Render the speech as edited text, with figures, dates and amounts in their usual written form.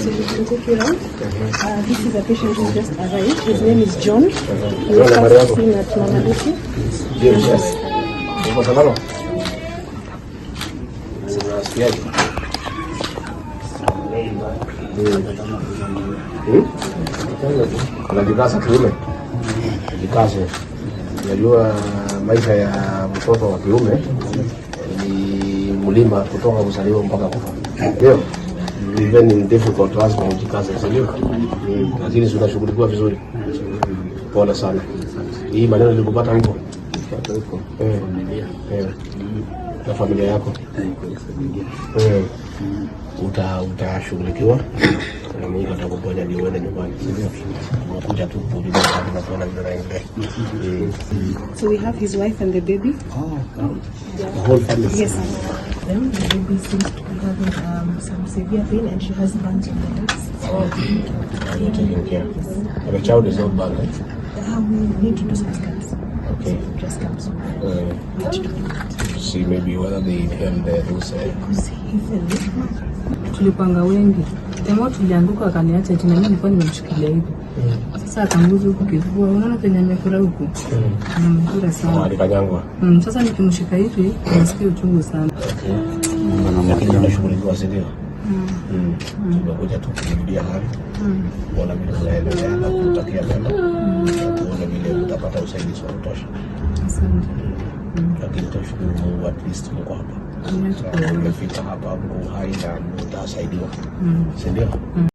so we can take you around. This is a patient who just arrived. His name is John. He was first seen at Nairobi. Yes. Unajikaza kiume, jikaze. Unajua maisha ya mtoto wa kiume ni mlima kutoka kuzaliwa mpaka kufa. Ndio. Even in difficult times kwa jikaze, sio? Lakini tunashughulikia vizuri. Pole sana. Hii maneno nilikupata huko. Na familia yako. Utashughulikiwa. Mungu atakuponya ndio uende nyumbani. Unakuja tu kuuliza kama kuna ndio naendelea. So we have his wife and the baby. The whole family. Yes. Then the baby seems to be having some severe pain and she has burns on the legs. You're taking care. The child is not bad, right? We need to do some scans. Okay. Just comes. We need to do that. See maybe whether they inhale those tulipanga wengi. Kama tulianguka akaniacha eti na mimi nilikuwa nimemshikilia hivi. Sasa akanguza huko kifua. Unaona penye amefura huko? Amefura sana. Alikanyangwa. Sasa nikimshika hivi nasikia uchungu sana. Lakini tunashughulikia sisi. Tunakuja tu kurudia hali. Wala bila kuendelea na kutakia mema. Tuone vile utapata usaidizi wa kutosha. Asante. Lakini tunashukuru Mungu at least tuko hapa. Tumefika hapa Mungu hai na utasaidiwa. Ndio.